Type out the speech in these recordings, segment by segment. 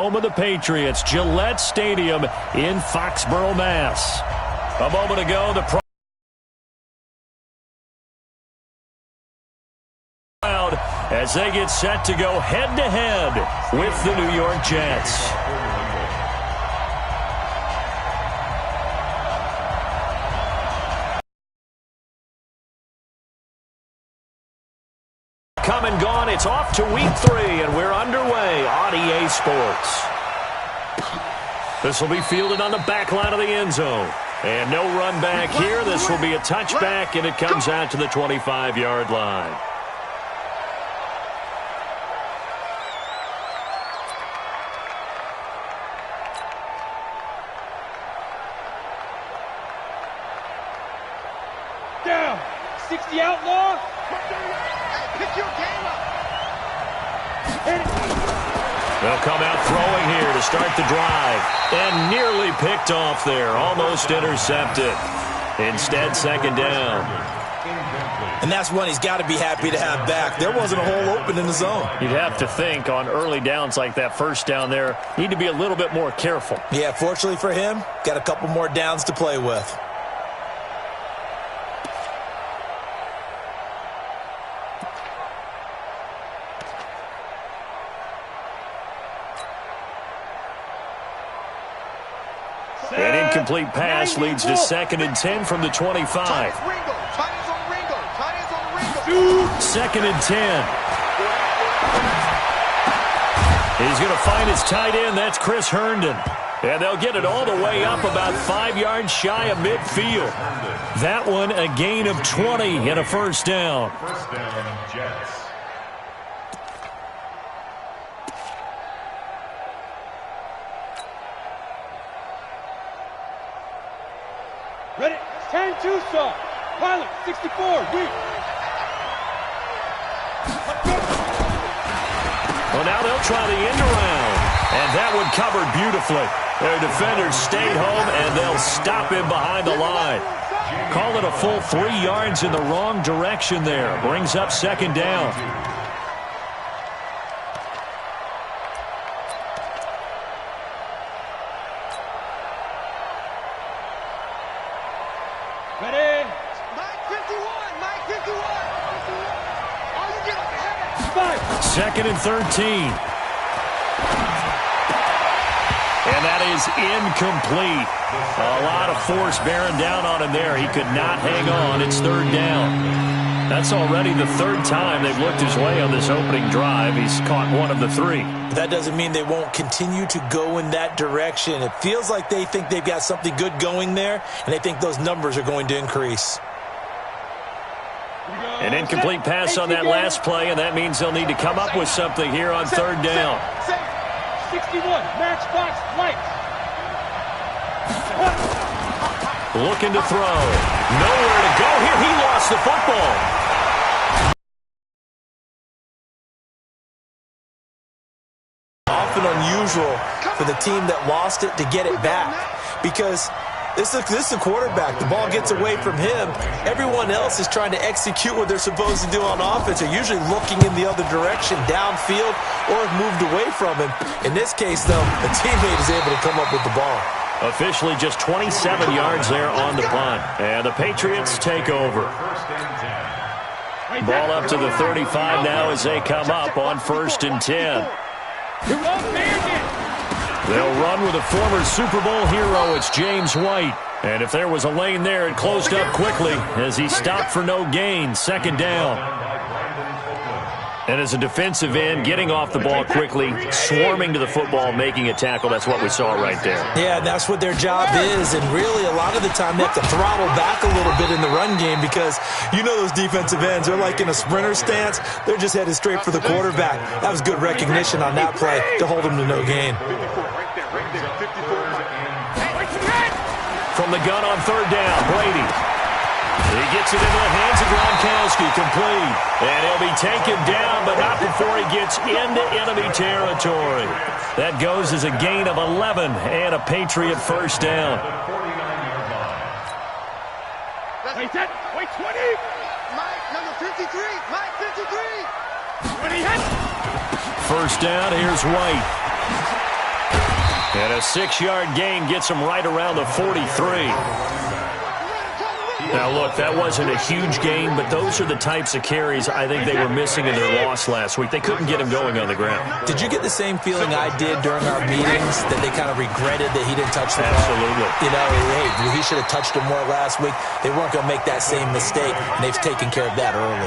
Home of the Patriots, Gillette Stadium in Foxborough, Mass. A moment ago, the crowd as they get set to go head-to-head with the New York Jets. Come and gone. It's off to week 3, and we're underway on EA Sports. This will be fielded on the back line of the end zone. And no run back here. This will be a touchback, and it comes out to the 25-yard line. Down. 60 outlaw. Pick your game up. They'll come out throwing here to start the drive. And nearly picked off there. Almost intercepted. Instead, second down. And that's one he's got to be happy to have back. There wasn't a hole open in the zone. You'd have to think on early downs like that first down there, need to be a little bit more careful. Yeah, fortunately for him, got a couple more downs to play with. An incomplete pass leads to 2nd and 10 from the 25. 2nd and 10. He's going to find his tight end. That's Chris Herndon. And they'll get it all the way up about 5 yards shy of midfield. That one a gain of 20 and a first down. First down, Jets. Ready? 10-2 start. Pilot, 64, weak. Well, now they'll try the end around. And that one covered beautifully. Their defenders stayed home, and they'll stop him behind the line. Call it a full 3 yards in the wrong direction there. Brings up second down. Ready? Mike 51, Mike 51. Oh, you get up ahead. 2nd and 13. And that is incomplete. A lot of force bearing down on him there. He could not hang on. It's 3rd down. That's already the 3rd time they've looked his way on this opening drive. He's caught one of the 3. That doesn't mean they won't continue to go in that direction. It feels like they think they've got something good going there, and they think those numbers are going to increase. An incomplete pass on that last play, and that means they'll need to come up with something here on 3rd down. 61, matchbox lights. Looking to throw. Nowhere to go here. He lost the football. Often unusual for the team that lost it to get it back, because this is the quarterback. The ball gets away from him. Everyone else is trying to execute what they're supposed to do on offense. They're usually looking in the other direction, downfield, or have moved away from him. In this case, though, a teammate is able to come up with the ball. Officially just 27 yards there on the punt. And the Patriots take over. Ball up to the 35 now as they come up on 1st and 10. They'll run with a former Super Bowl hero. It's James White. And if there was a lane there, it closed up quickly as he stopped for no gain. 2nd down. And as a defensive end, getting off the ball quickly, swarming to the football, making a tackle. That's what we saw right there. Yeah, that's what their job is. And really, a lot of the time, they have to throttle back a little bit in the run game, because you know those defensive ends, they're like in a sprinter stance. They're just headed straight for the quarterback. That was good recognition on that play to hold him to no gain. From the gun on 3rd down, Brady. He gets it into the hands of Gronkowski, complete. And he'll be taken down, but not before he gets into enemy territory. That goes as a gain of 11 and a Patriot first down. Wait, 20. Mike, number 53. Mike, 53. 20 hit. First down, here's White. And a 6-yard gain gets him right around the 43. Now, look, that wasn't a huge gain, but those are the types of carries I think they were missing in their loss last week. They couldn't get him going on the ground. Did you get the same feeling I did during our meetings, that they kind of regretted that he didn't touch the ball? Absolutely. You know, hey, he should have touched him more last week. They weren't going to make that same mistake, and they've taken care of that early.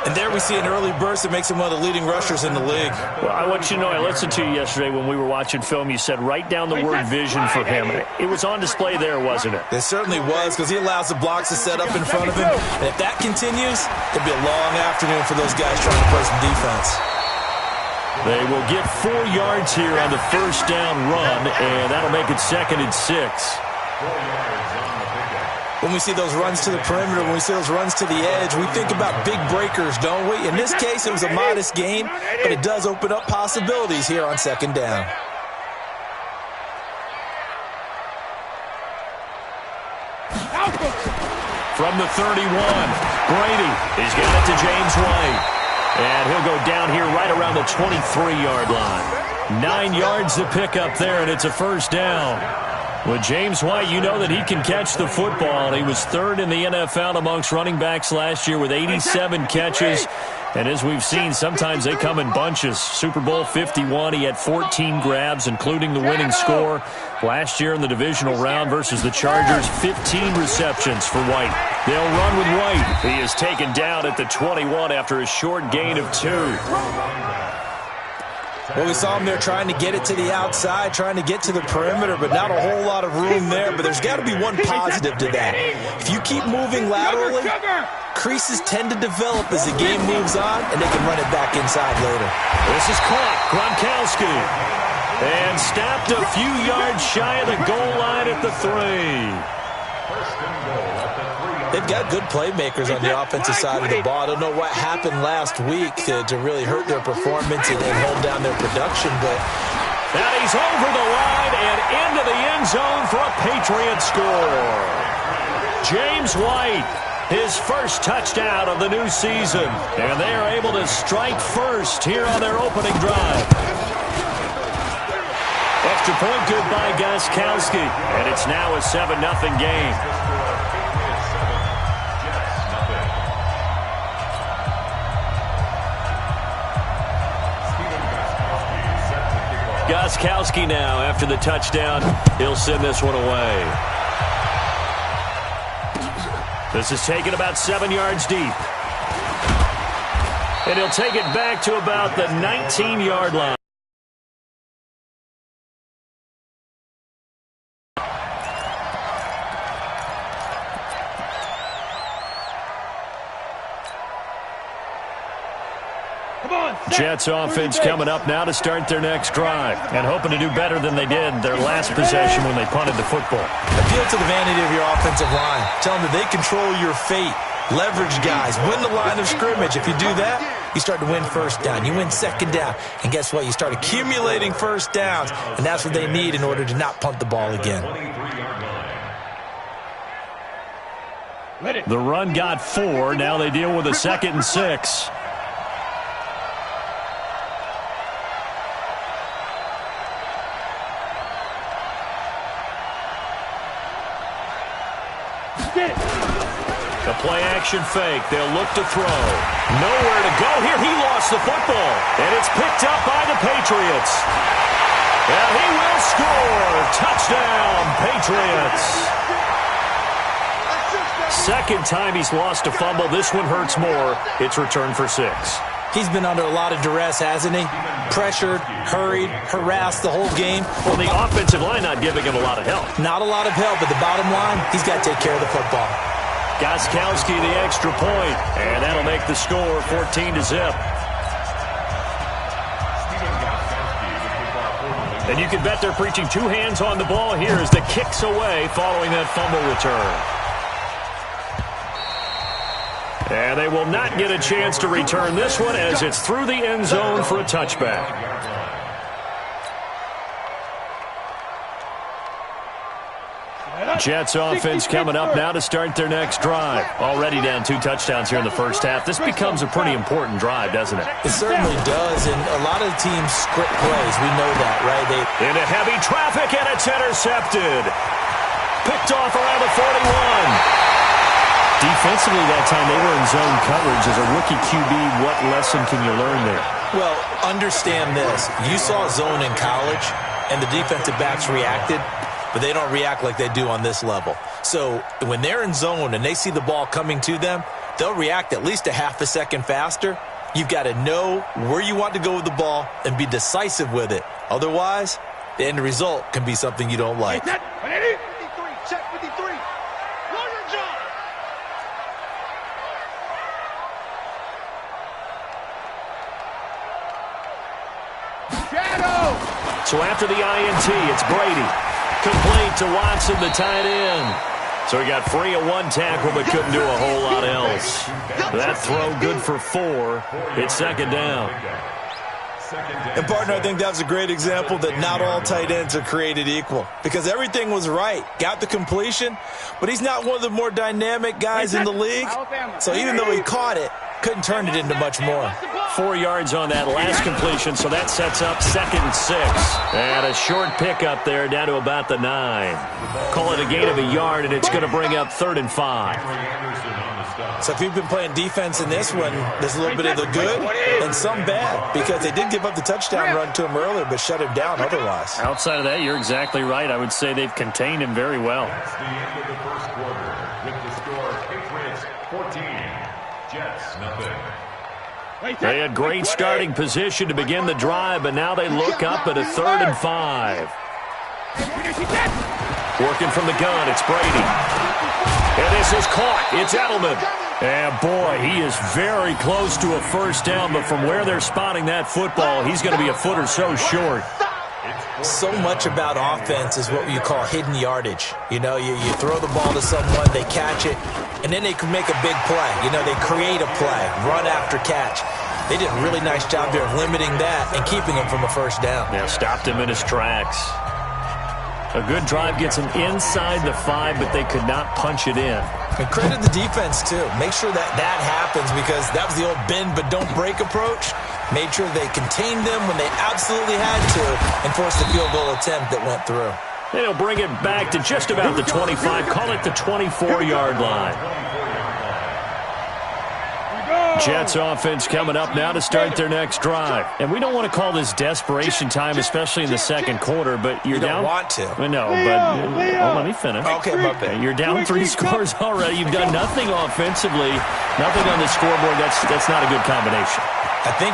And there we see an early burst that makes him one of the leading rushers in the league. Well, I want you to know, I listened to you yesterday when we were watching film. You said write down the word vision for him. It was on display there, wasn't it? It certainly was, because he allows the blocks to set up in front of him. And if that continues, it'll be a long afternoon for those guys trying to play some defense. They will get 4 yards here on the first down run, and that'll make it 2nd and 6. When we see those runs to the perimeter, when we see those runs to the edge, we think about big breakers, don't we? In this case, it was a modest gain, but it does open up possibilities here on 2nd down. From the 31, Brady. He's got it to James White. And he'll go down here right around the 23-yard line. 9 yards to pick up there, and it's a first down. With James White, you know that he can catch the football. He was 3rd in the NFL amongst running backs last year with 87 catches. And as we've seen, sometimes they come in bunches. Super Bowl 51, he had 14 grabs, including the winning score. Last year in the divisional round versus the Chargers, 15 receptions for White. They'll run with White. He is taken down at the 21 after a short gain of 2. Well, we saw him there trying to get it to the outside, trying to get to the perimeter, but not a whole lot of room there. But there's got to be one positive to that. If you keep moving laterally, creases tend to develop as the game moves on, and they can run it back inside later. This is caught. Gronkowski. And stopped a few yards shy of the goal line at the 3. They've got good playmakers on the offensive side of the ball. I don't know what happened last week to really hurt their performance and hold down their production, but... And he's over the line and into the end zone for a Patriot score. James White, his first touchdown of the new season. And they are able to strike first here on their opening drive. Extra point good by Gostkowski. And it's now a 7-0 game. Gostkowski now, after the touchdown, he'll send this one away. This is taken about 7 yards deep. And he'll take it back to about the 19-yard line. Jets offense coming up now to start their next drive and hoping to do better than they did their last possession when they punted the football. Appeal to the vanity of your offensive line. Tell them that they control your fate. Leverage guys. Win the line of scrimmage. If you do that, you start to win first down. You win second down. And guess what? You start accumulating first downs. And that's what they need in order to not punt the ball again. The run got 4. Now they deal with a 2nd and 6. The play-action fake. They'll look to throw. Nowhere to go here. He lost the football. And it's picked up by the Patriots. And he will score. Touchdown, Patriots. Second time he's lost a fumble. This one hurts more. It's returned for 6. He's been under a lot of duress, hasn't he? Pressured, hurried, harassed the whole game. Well, the offensive line not giving him a lot of help. Not a lot of help, but the bottom line, he's got to take care of the football. Gostkowski the extra point, and that'll make the score 14-0. And you can bet they're preaching 2 hands on the ball here as the kick's away following that fumble return. And they will not get a chance to return this one as it's through the end zone for a touchback. Jets offense coming up now to start their next drive. Already down 2 touchdowns here in the first half. This becomes a pretty important drive, doesn't it? It certainly does, and a lot of the teams script plays. We know that, right? Into heavy traffic, and it's intercepted. Picked off around the 41. Defensively that time, they were in zone coverage. As a rookie QB, what lesson can you learn there? Well, understand this. You saw zone in college, and the defensive backs reacted, but they don't react like they do on this level. So when they're in zone and they see the ball coming to them, they'll react at least a half a second faster. You've got to know where you want to go with the ball and be decisive with it. Otherwise, the end result can be something you don't like. Check 53. Know your job. So after the INT, it's Brady. Complete to Watson, the tight end. So he got free of 1 tackle, but couldn't do a whole lot else. That throw good for 4. It's second down. And, partner, I think that's a great example that not all tight ends are created equal. Because everything was right. Got the completion, but he's not one of the more dynamic guys in the league. So even though he caught it, couldn't turn it into much more. 4 yards on that last completion, so that sets up 2nd and 6. And a short pickup there down to about the 9. Call it a gain of a yard, and it's going to bring up 3rd and 5. So if you've been playing defense in this one, there's a little bit of the good and some bad, because they did give up the touchdown run to him earlier, but shut him down otherwise. Outside of that, you're exactly right. I would say they've contained him very well. That's the end of the first quarter with the score Patriots 14, Jets nothing. They had great starting position to begin the drive, but now they look up at a 3rd and 5. Working from the gun, it's Brady. And this is caught. It's Edelman. And, boy, he is very close to a first down, but from where they're spotting that football, he's going to be a foot or so short. So much about offense is what you call hidden yardage. You know, you throw the ball to someone, they catch it, and then they can make a big play. You know, they create a play, run after catch. They did a really nice job there of limiting that and keeping him from a first down. Yeah, stopped him in his tracks. A good drive gets him inside the 5, but they could not punch it in. And credit the defense, too. Make sure that that happens, because that was the old bend but don't break approach. Made sure they contained them when they absolutely had to and forced the field goal attempt that went through. And he'll bring it back to just about the 25. Call it the 24-yard line. Jets offense coming up now to start their next drive. And we don't want to call this desperation time, especially in the second quarter, but you're down. You don't want to. No, but let me finish. Okay, my bad. You're down 3 scores already. You've done nothing offensively, nothing on the scoreboard. That's not a good combination. I think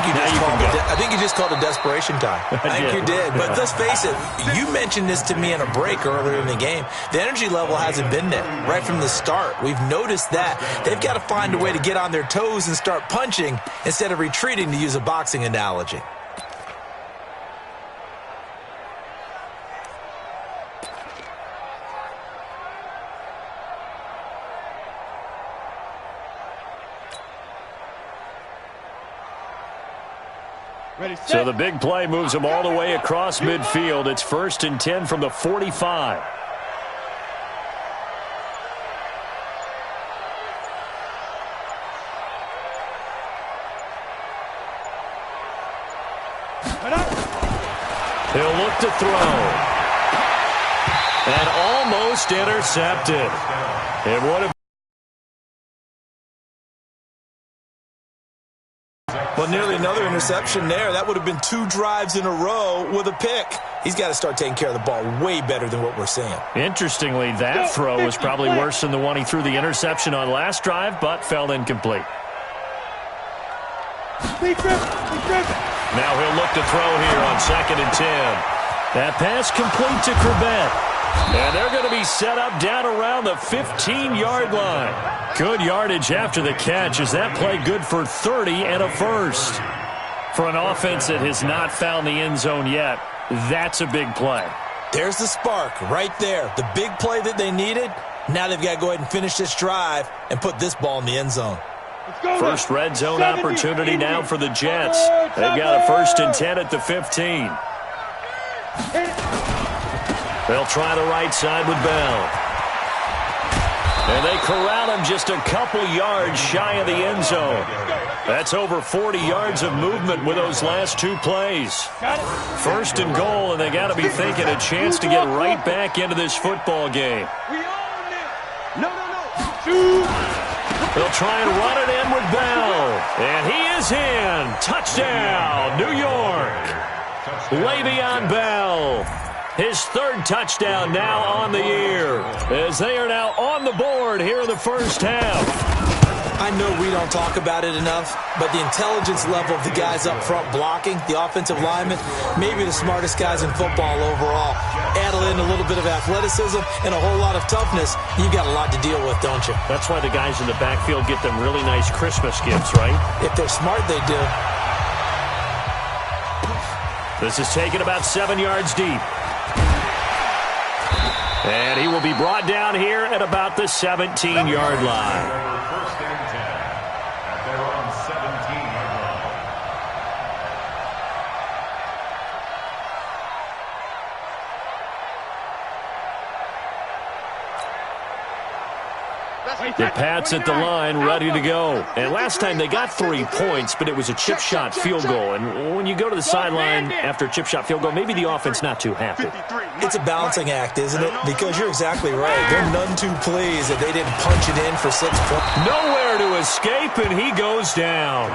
you just called it desperation time. I think you did. But let's face it, you mentioned this to me in a break earlier in the game. The energy level hasn't been there right from the start. We've noticed that. They've got to find a way to get on their toes and start punching instead of retreating, to use a boxing analogy. So the big play moves them all the way across midfield. It's 1st and 10 from the 45. He'll look to throw. And almost intercepted. It would have. Well, nearly another interception there. That would have been 2 drives in a row with a pick. He's got to start taking care of the ball way better than what we're seeing. Interestingly, that throw was probably worse than the one he threw the interception on last drive, but fell incomplete. Now he'll look to throw here on 2nd and 10. That pass complete to Corbett. And they're going to be set up down around the 15-yard line. Good yardage after the catch. Is that play good for 30 and a first? For an offense that has not found the end zone yet, that's a big play. There's the spark right there. The big play that they needed. Now they've got to go ahead and finish this drive and put this ball in the end zone. First red zone opportunity now for the Jets. They've got a 1st and 10 at the 15. They'll try the right side with Bell. And they corral him just a couple yards shy of the end zone. That's over 40 yards of movement with those last two plays. First and goal, and they got to be thinking a chance to get right back into this football game. They'll try and run it in with Bell. And he is in. Touchdown, New York. Le'Veon Bell. His third touchdown now on the year, as they are now on the board here in the first half. I know we don't talk about it enough, but the intelligence level of the guys up front blocking, the offensive linemen, maybe the smartest guys in football overall. Add in a little bit of athleticism and a whole lot of toughness, you got a lot to deal with, don't you? That's why the guys in the backfield get them really nice Christmas gifts, right? If they're smart, they do. This is taken about 7 yards deep. And he will be brought down here at about the 17-yard line. First and 10 at their own 17-yard line. The Pats at the line, ready to go. And last time they got 3 points, but it was a chip shot field goal. And when you go to the sideline after a chip shot field goal, maybe the offense not too happy. It's a balancing act, isn't it? Because you're exactly right. They're none too pleased that they didn't punch it in for 6 points. Nowhere to escape, and he goes down.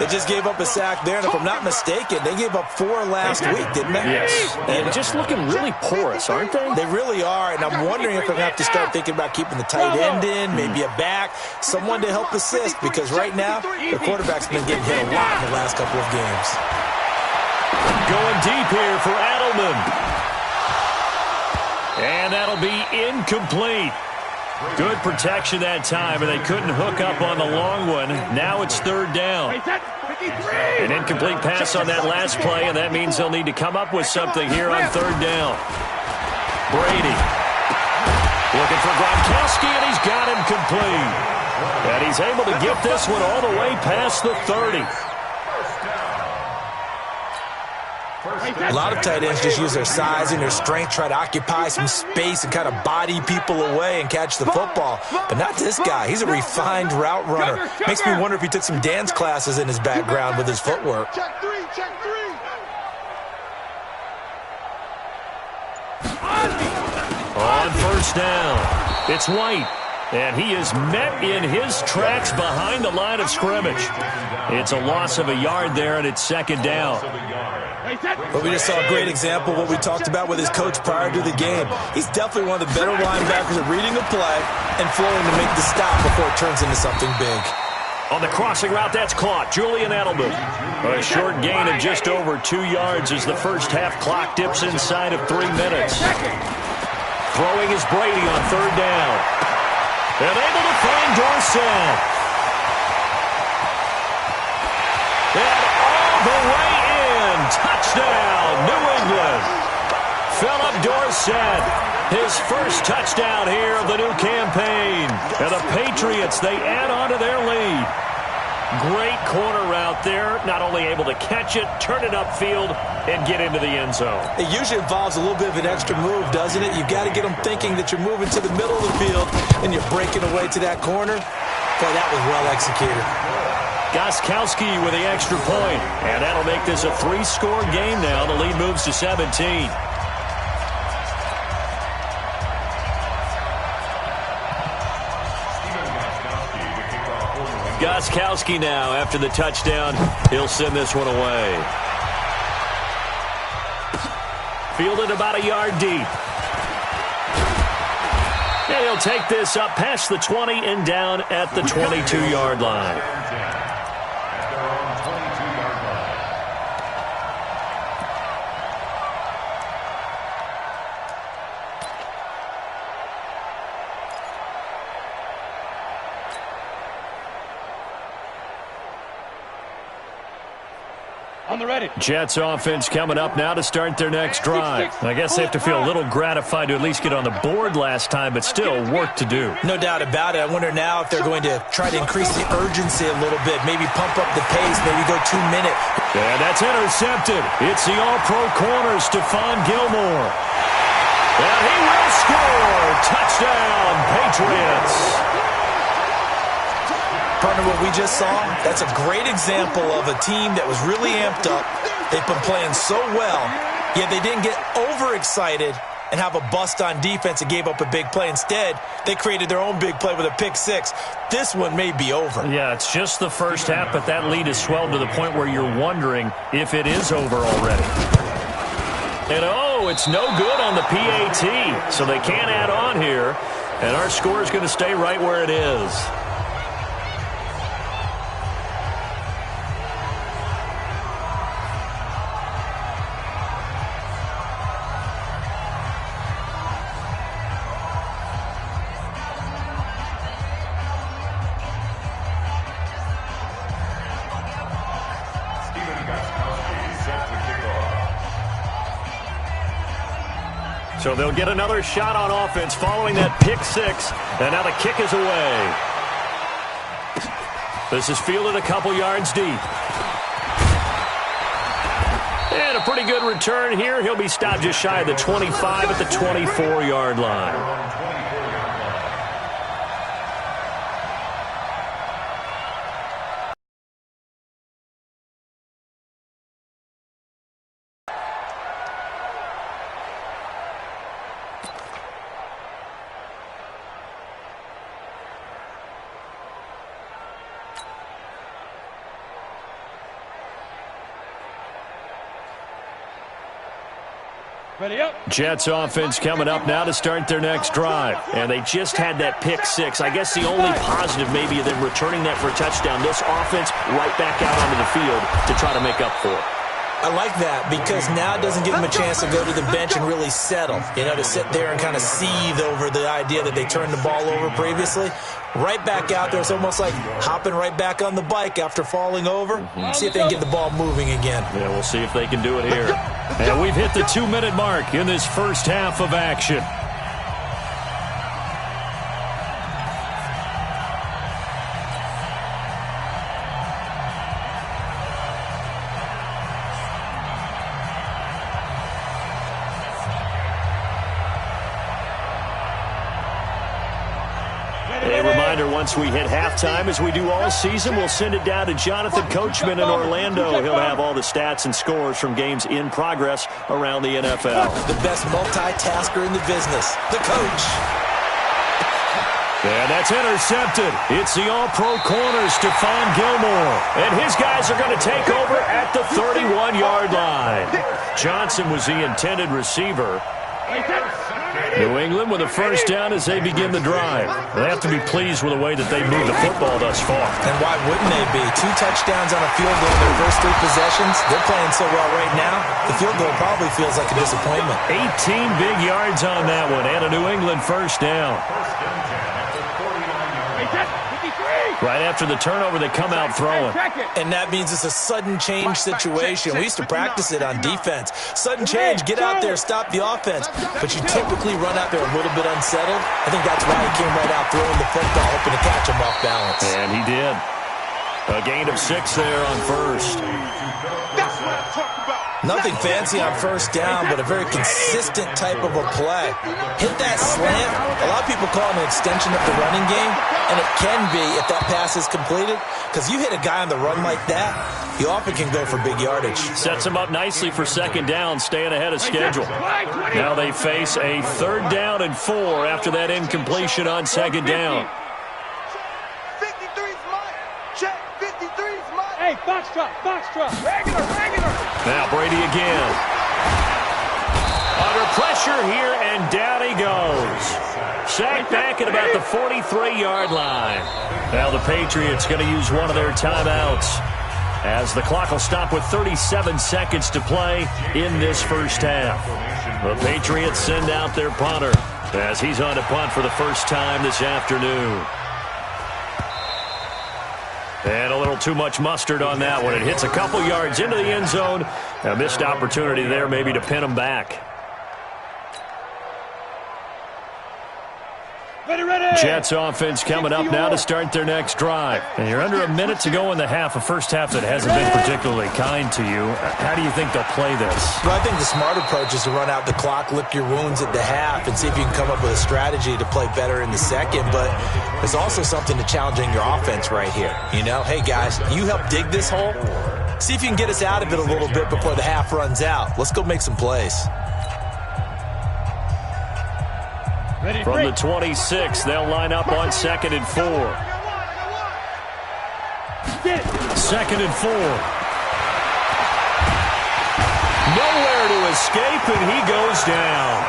They just gave up a sack there, and if I'm not mistaken, they gave up 4 last week, didn't they? Yes. And just looking really porous, aren't they? They really are, and I'm wondering if they're going to have to start thinking about keeping the tight end in, maybe a back, someone to help assist, because right now, the quarterback's been getting hit a lot in the last couple of games. Going deep here for Edelman. And that'll be incomplete. Good protection that time, and they couldn't hook up on the long one. Now it's third down. An incomplete pass on that last play, and that means they'll need to come up with something here on third down. Brady looking for Gronkowski, and he's got him complete. And he's able to get this one all the way past the 30. A lot of tight ends just use their size and their strength, try to occupy some space and kind of body people away and catch the football. But not this guy. He's a refined route runner. Makes me wonder if he took some dance classes in his background with his footwork. Check three, check three. On first down, it's White. And he is met in his tracks behind the line of scrimmage. It's a loss of a yard there, and it's second down. But we just saw a great example of what we talked about with his coach prior to the game. He's definitely one of the better linebackers at reading a play and flowing to make the stop before it turns into something big. On the crossing route, that's caught. Julian Edelman. A short gain of just over 2 yards as the first half clock dips inside of 3 minutes. Throwing is Brady on third down. And able to find Dorsett. And all the way in. Touchdown, New England. Philip Dorsett, his first touchdown here of the new campaign. And the Patriots, they add on to their lead. Great corner route there. Not only able to catch it, turn it upfield, and get into the end zone. It usually involves a little bit of an extra move, doesn't it? You've got to get them thinking that you're moving to the middle of the field and you're breaking away to that corner. Boy, that was well executed. Gostkowski with the extra point, and that'll make this a 3-score game now. The lead moves to 17. Gostkowski now after the touchdown. He'll send this one away. Fielded about a yard deep. And he'll take this up past the 20 and down at the 22-yard line. On the ready. Jets offense coming up now to start their next drive. I guess they have to feel a little gratified to at least get on the board last time, but still work to do. No doubt about it. I wonder now if they're going to try to increase the urgency a little bit, maybe pump up the pace, maybe go 2 minutes. And that's intercepted. It's the all-pro corner, Stephon Gilmore. And he will score. Touchdown, Patriots. Partner, what we just saw, that's a great example of a team that was really amped up. They've been playing so well, yet they didn't get overexcited and have a bust on defense and gave up a big play. Instead, they created their own big play with a pick six. This one may be over. Yeah, it's just the first half, but that lead has swelled to the point where you're wondering if it is over already. And, oh, it's no good on the PAT, so they can't add on here. And our score is going to stay right where it is. So they'll get another shot on offense following that pick six. And now the kick is away. This is fielded a couple yards deep. And a pretty good return here. He'll be stopped just shy of the 25 at the 24-yard line. Jets offense coming up now to start their next drive. And they just had that pick six. I guess the only positive maybe of them returning that for a touchdown. This offense right back out onto the field to try to make up for it. I like that because now it doesn't give them a chance to go to the bench and really settle. You know, to sit there and kind of seethe over the idea that they turned the ball over previously. Right back out there. It's almost like hopping right back on the bike after falling over. See if they can get the ball moving again. Yeah, we'll see if they can do it here. And we've hit the 2-minute mark in this first half of action. Once we hit halftime, as we do all season, we'll send it down to Jonathan Coachman in Orlando. He'll have all the stats and scores from games in progress around the NFL. The best multitasker in the business, the coach. And that's intercepted. It's the all-pro corner, Stephon Gilmore. And his guys are going to take over at the 31-yard line. Johnson was the intended receiver. New England with a first down as they begin the drive. They have to be pleased with the way that they've moved the football thus far. And why wouldn't they be? 2 touchdowns on a field goal in their first 3 possessions. They're playing so well right now, the field goal probably feels like a disappointment. 18 big yards on that one, and a New England first down. Right after the turnover, they come out throwing. And that means it's a sudden change situation. We used to practice it on defense. Sudden change, get out there, stop the offense. But you typically run out there a little bit unsettled. I think that's why he came right out throwing the football, hoping to catch him off balance. And he did. A gain of 6 there on first. That's what I'm talking about. Nothing fancy on first down, but a very consistent type of a play. Hit that slant. A lot of people call it an extension of the running game, and it can be if that pass is completed, because you hit a guy on the run like that, he often can go for big yardage. Sets him up nicely for second down, staying ahead of schedule. Now they face a 3rd down and 4 after that incompletion on second down. 53's mine. Check, 53's mine. Hey, box drop. Regular. Now Brady again. Under pressure here, and down he goes. Sacked back at about the 43-yard line. Now the Patriots going to use one of their timeouts, as the clock will stop with 37 seconds to play in this first half. The Patriots send out their punter as he's on to punt for the first time this afternoon. And a little too much mustard on that one. It hits a couple yards into the end zone. A missed opportunity there maybe to pin him back. Jets offense coming up now to start their next drive. And you're under a minute to go in the half, a first half that hasn't been particularly kind to you. How do you think they'll play this? Well, I think the smart approach is to run out the clock, lick your wounds at the half, and see if you can come up with a strategy to play better in the second. But there's also something to challenging your offense right here. You know, hey, guys, you help dig this hole. See if you can get us out of it a little bit before the half runs out. Let's go make some plays. From the 26, they'll line up on 2nd and 4. 2nd and 4. Nowhere to escape, and he goes down.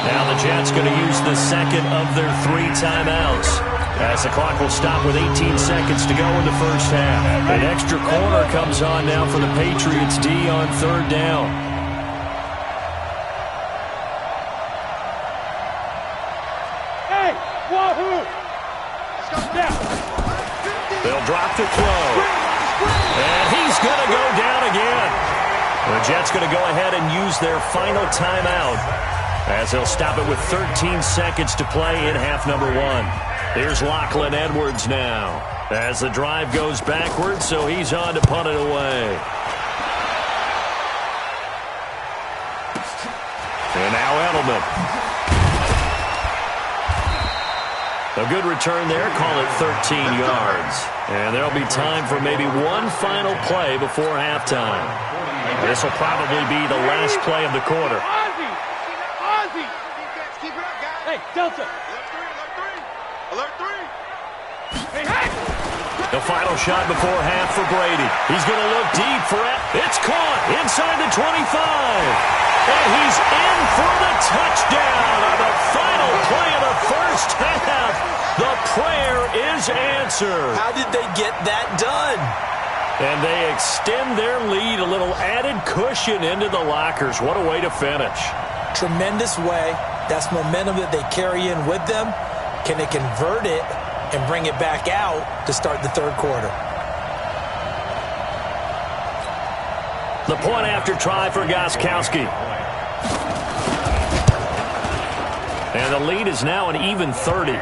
Now the Jets going to use the second of their 3 timeouts, as the clock will stop with 18 seconds to go in the first half. An extra corner comes on now for the Patriots D on 3rd down. They'll drop the throw. And he's going to go down again. The Jets going to go ahead and use their final timeout, as they'll stop it with 13 seconds to play in half number 1. Here's Lachlan Edwards now, as the drive goes backwards, so he's on to punt it away. And now Edelman. A good return there, call it 13 yards. And there'll be time for maybe one final play before halftime. This will probably be the last play of the quarter. Ozzy! Hey, Delta! Alert 3! Hey! The final shot before half for Brady. He's going to look deep for it. It's caught inside the 25. And he's in for the touchdown on the final play of the first half. The prayer is answered. How did they get that done? And they extend their lead, a little added cushion into the lockers. What a way to finish. Tremendous way. That's momentum that they carry in with them. Can they convert it and bring it back out to start the third quarter? The point after try for Gostkowski. And the lead is now an even 30.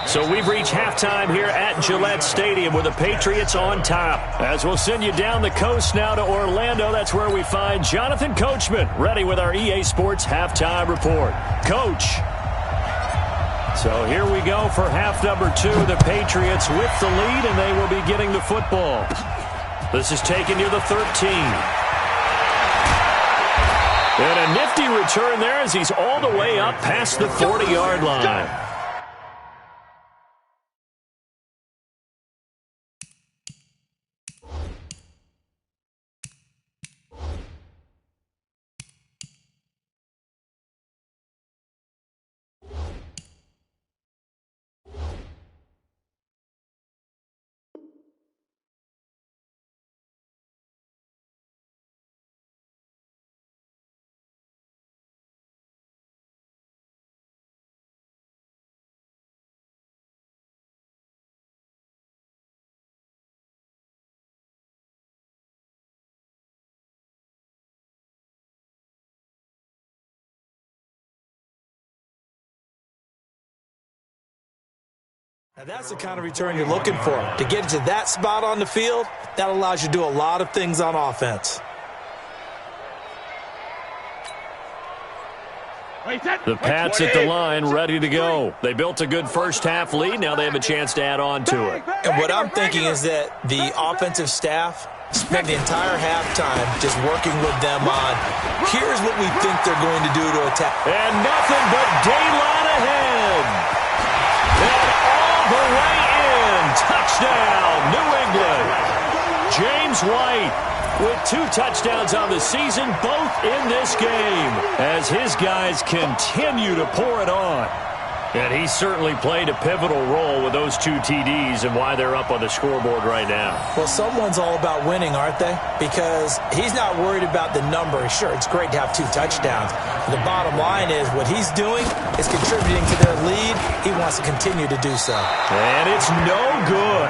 So we've reached halftime here at Gillette Stadium with the Patriots on top. As we'll send you down the coast now to Orlando, that's where we find Jonathan Coachman ready with our EA Sports halftime report. Coach. So here we go for half number 2. The Patriots with the lead, and they will be getting the football. This is taken near the 13. And a nifty return there as he's all the way up past the 40-yard line. Now that's the kind of return you're looking for. To get to that spot on the field, that allows you to do a lot of things on offense. The Pats at the line, ready to go. They built a good first-half lead. Now they have a chance to add on to it. And what I'm thinking is that the offensive staff spent the entire halftime just working with them on, here's what we think they're going to do to attack. And nothing but daylight ahead. And all the way in. Touchdown, New England. James White with 2 touchdowns on the season, both in this game, as his guys continue to pour it on. And he certainly played a pivotal role with those 2 TDs and why they're up on the scoreboard right now. Well, someone's all about winning, aren't they? Because he's not worried about the number. Sure, it's great to have 2 touchdowns. The bottom line is what he's doing is contributing to their lead. He wants to continue to do so. And it's no good.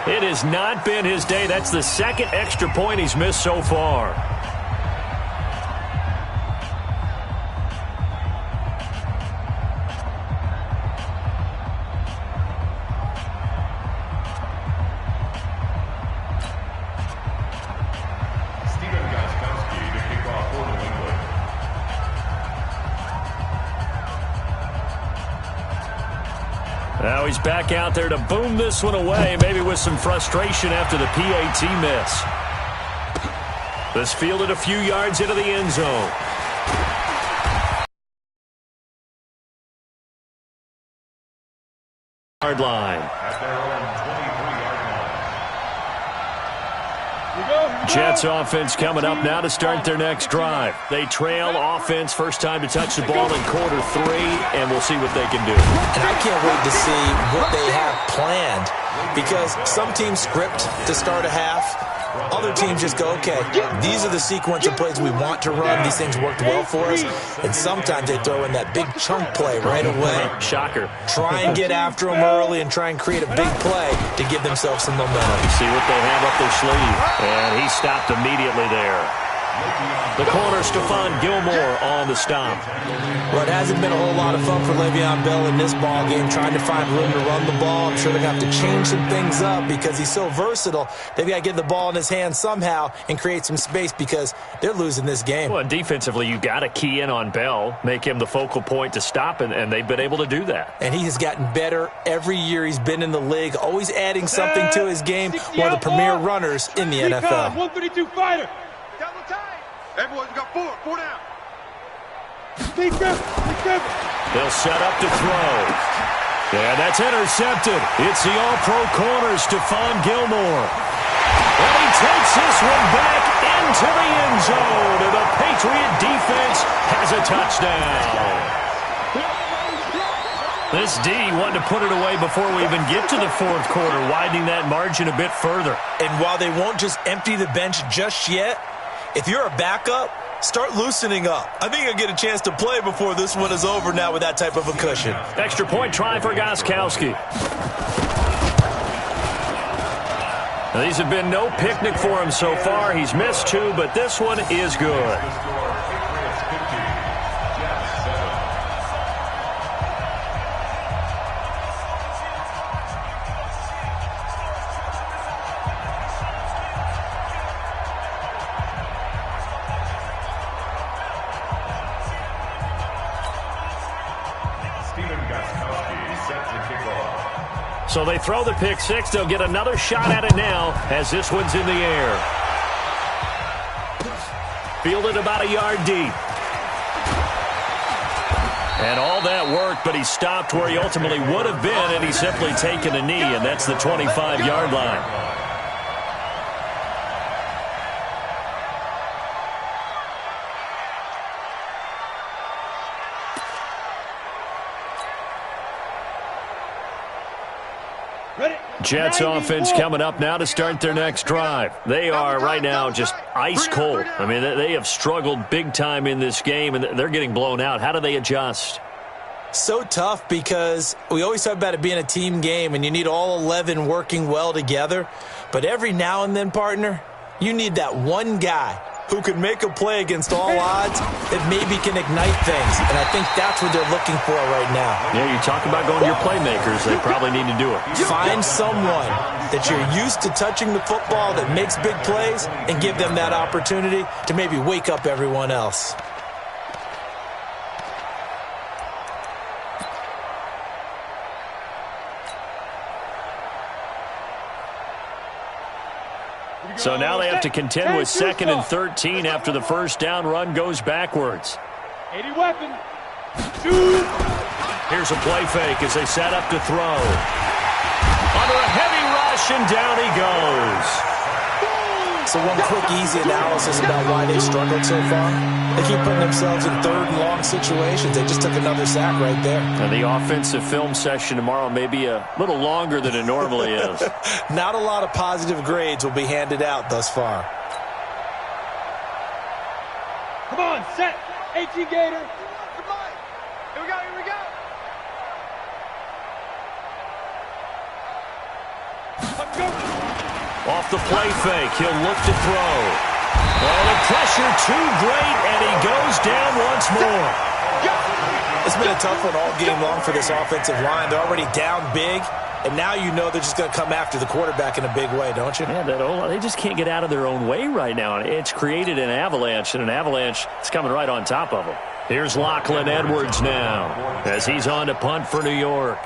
It has not been his day. That's the second extra point he's missed so far. Now he's back out there to boom this one away, maybe with some frustration after the PAT miss. This fielded a few yards into the end zone. Yard line. At their own 23-yard line. Jets offense coming up now to start their next drive. They trail offense, first time to touch the ball in quarter 3, and we'll see what they can do. And I can't wait to see what they have planned, because some teams script to start a half. Other teams just go, okay, these are the sequence of plays we want to run. These things worked well for us. And sometimes they throw in that big chunk play right away. Shocker. Try and get after them early and try and create a big play to give themselves some momentum. See what they have up their sleeve. And he stopped immediately there. The corner, Stephon Gilmore on the stop. Well, it hasn't been a whole lot of fun for Le'Veon Bell in this ball game, trying to find room to run the ball. I'm sure they're going to have to change some things up because he's so versatile. They've got to get the ball in his hands somehow and create some space because they're losing this game. Well, defensively, you got to key in on Bell, make him the focal point to stop, and they've been able to do that. And he has gotten better every year he's been in the league, always adding something to his game. One of the premier runners in the NFL. 132 fighter. Double time. Hey, boys, we got four down. Stay careful. They'll set up to throw. Yeah, that's intercepted. It's the all-pro corner, Stephon Gilmore. And he takes this one back into the end zone. And the Patriot defense has a touchdown. This D wanted to put it away before we even get to the fourth quarter, widening that margin a bit further. And while they won't just empty the bench just yet, if you're a backup, start loosening up. I think you'll get a chance to play before this one is over now with that type of a cushion. Extra point try for Gostkowski. Now, these have been no picnic for him so far. He's missed 2, but this one is good. So they throw the pick 6. They'll get another shot at it now as this one's in the air. Fielded about a yard deep. And all that work, but he stopped where he ultimately would have been, and he's simply taken a knee, and that's the 25-yard line. Jets offense coming up now to start their next drive. They are right now just ice cold. I mean, they have struggled big time in this game, and they're getting blown out. How do they adjust? So tough because we always talk about it being a team game, and you need all 11 working well together. But every now and then, partner, you need that one guy who can make a play against all odds that maybe can ignite things. And I think that's what they're looking for right now. Yeah, you talk about going to your playmakers. They probably need to do it. Find someone that you're used to touching the football that makes big plays and give them that opportunity to maybe wake up everyone else. So now they have to contend with 2nd and 13 after the first down run goes backwards. 80 weapon. 2. Here's a play fake as they set up to throw. Under a heavy rush, and down he goes. So one quick, easy analysis about why they struggled so far. They keep putting themselves in 3rd and long situations. They just took another sack right there. And the offensive film session tomorrow may be a little longer than it normally is. Not a lot of positive grades will be handed out thus far. Come on, set. 18 Gator. Come on. Here we go. Let's go. Off the play fake, he'll look to throw. Oh, the pressure too great, and he goes down once more. It's been a tough one all game long for this offensive line. They're already down big, and now you know they're just going to come after the quarterback in a big way, don't you? Yeah, they just can't get out of their own way right now. It's created an avalanche, and an avalanche is coming right on top of them. Here's Lachlan Edwards now as he's on to punt for New York.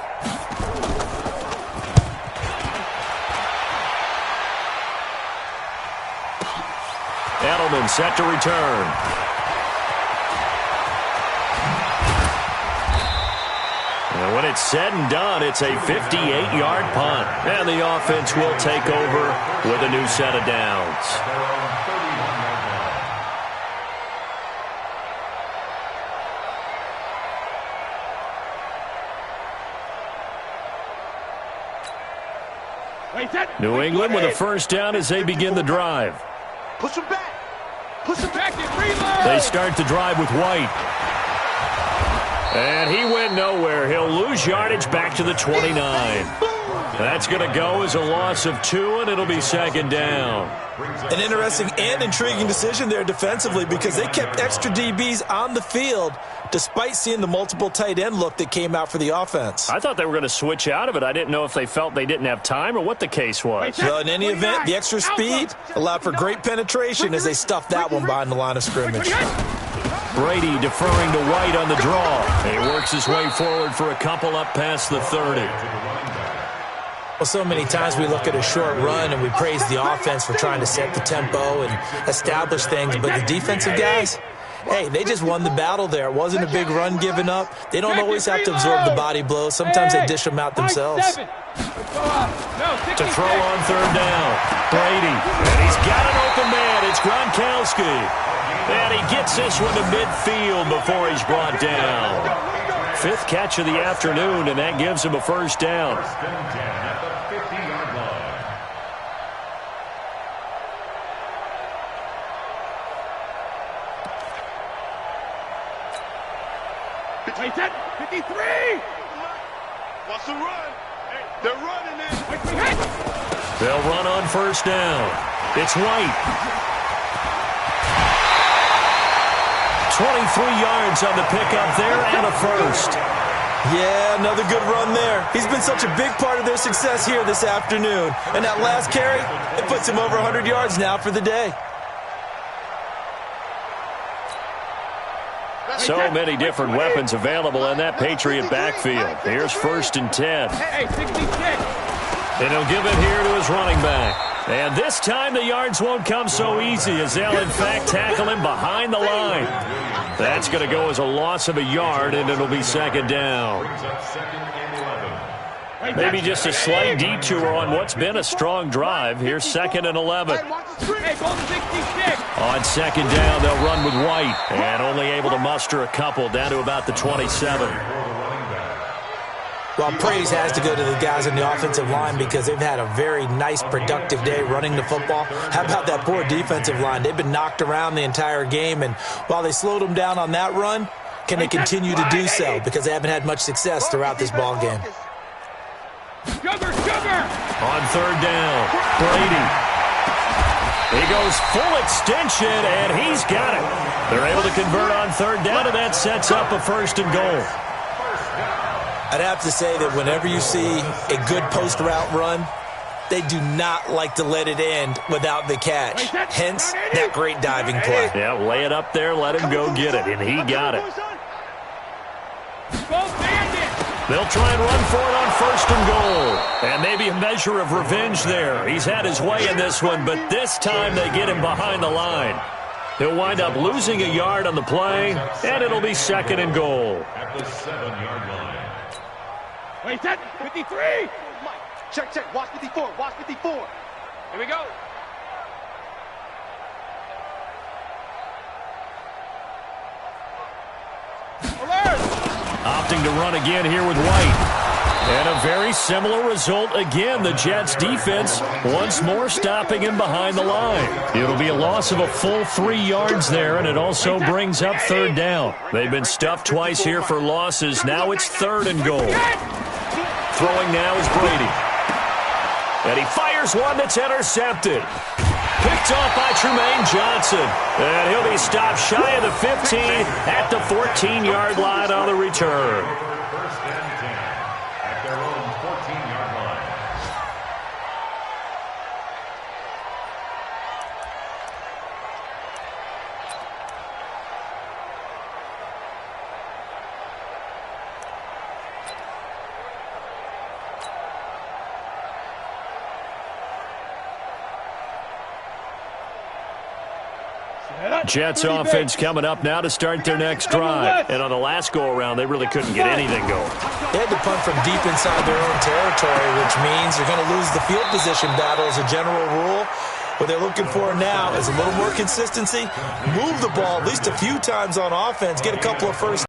Edelman set to return. And when it's said and done, it's a 58-yard punt. And the offense will take over with a new set of downs. New England with a first down as they begin the drive. Push him back. Push him back. They start the drive with White. And he went nowhere. He'll lose yardage back to the 29. That's going to go as a loss of 2, and it'll be second down. An interesting and intriguing decision there defensively because they kept extra DBs on the field despite seeing the multiple tight end look that came out for the offense. I thought they were going to switch out of it. I didn't know if they felt they didn't have time or what the case was. Well, in any event, the extra speed allowed for great penetration as they stuffed that one behind the line of scrimmage. Brady deferring to White on the draw. He works his way forward for a couple up past the 30. Well, so many times we look at a short run and we praise the offense for trying to set the tempo and establish things, but the defensive guys, hey, they just won the battle there. It wasn't a big run given up. They don't always have to absorb the body blows. Sometimes they dish them out themselves. To throw on third down, Brady. And he's got an open man. It's Gronkowski. And he gets this one to midfield before he's brought down. 5th catch of the afternoon, and that gives him a first down. Play set, 53! What's the run? They're running it. They'll run on first down. It's White. 23 yards on the pickup there and a first. Yeah, another good run there. He's been such a big part of their success here this afternoon. And that last carry, it puts him over 100 yards now for the day. So many different weapons available in that Patriot backfield. Here's 1st and 10. Hey, 66! And he'll give it here to his running back. And this time the yards won't come so easy as they'll, in fact, tackle him behind the line. That's going to go as a loss of a yard, and it'll be second down. Maybe just a slight detour on what's been a strong drive. Here's 2nd and 11. Hey, ball 66! On second down, they'll run with White, and only able to muster a couple down to about the 27. Well, praise has to go to the guys in the offensive line because they've had a very nice, productive day running the football. How about that poor defensive line? They've been knocked around the entire game, and while they slowed them down on that run, can they continue to do so? Because they haven't had much success throughout this ball game. Sugar! On third down, Brady. He goes full extension, and he's got it. They're able to convert on third down, and that sets up a 1st and goal. I'd have to say that whenever you see a good post-route run, they do not like to let it end without the catch. Hence, that great diving play. Yeah, lay it up there, let him go get it, and he got it. They'll try and run for it on 1st and goal. And maybe a measure of revenge there. He's had his way in this one, but this time they get him behind the line. He'll wind up losing a yard on the play, and it'll be 2nd and goal. At the 7-yard line. Wait, set, 53! Check. Watch 54. Watch 54. Here we go. Alert! Opting to run again here with White. And a very similar result again. The Jets defense once more stopping him behind the line. It'll be a loss of a full 3 yards there, and it also brings up third down. They've been stuffed twice here for losses. Now it's 3rd and goal. Throwing now is Brady. And he fires one that's intercepted. Picked off by Trumaine Johnson. And he'll be stopped shy of the 15 at the 14-yard line on the return. First and 10 at their own 14-yard line. Jets offense coming up now to start their next drive. And on the last go-around, they really couldn't get anything going. They had to punt from deep inside their own territory, which means they're going to lose the field position battle as a general rule. What they're looking for now is a little more consistency. Move the ball at least a few times on offense. Get a couple of first.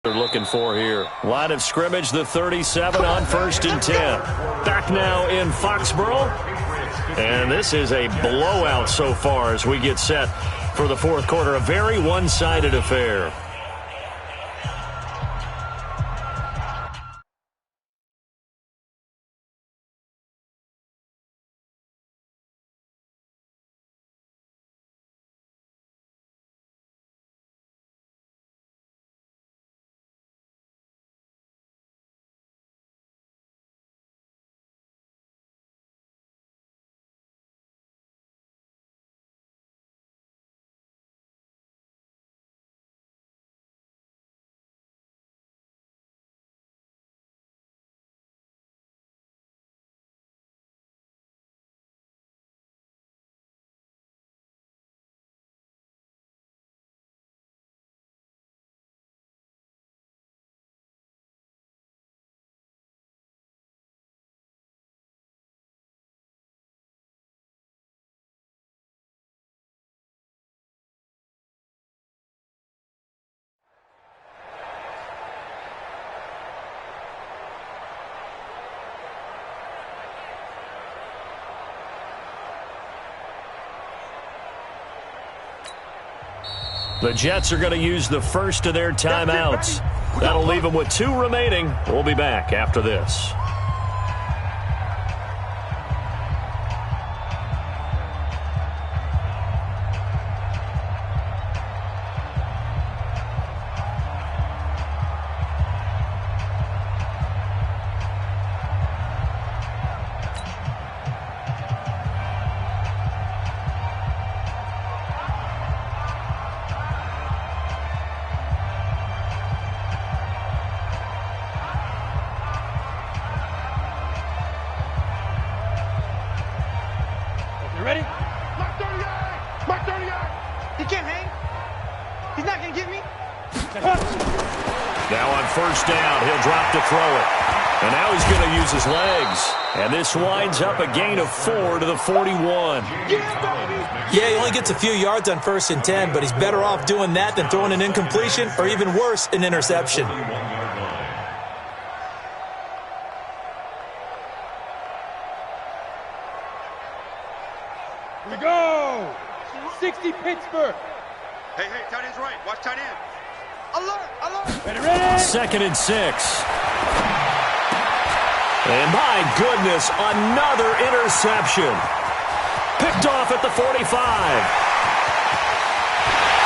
They're looking for here. Line of scrimmage, the 37 on 1st and 10. Back now in Foxborough. And this is a blowout so far as we get set for the fourth quarter. A very one-sided affair. The Jets are going to use the first of their timeouts. That'll leave them with 2 remaining. We'll be back after this. Ready? Mark 38! Mark 38! He can't hang. He's not going to get me. Now on 1st down, he'll drop to throw it. And now he's going to use his legs. And this winds up a gain of 4 to the 41. Yeah, he only gets a few yards on 1st and 10, but he's better off doing that than throwing an incompletion or even worse, an interception. Here we go. 60 Pittsburgh. Hey, tight end's right. Watch tight end. Alert, alert. Ready, ready. 2nd and 6. And my goodness, another interception. Picked off at the 45.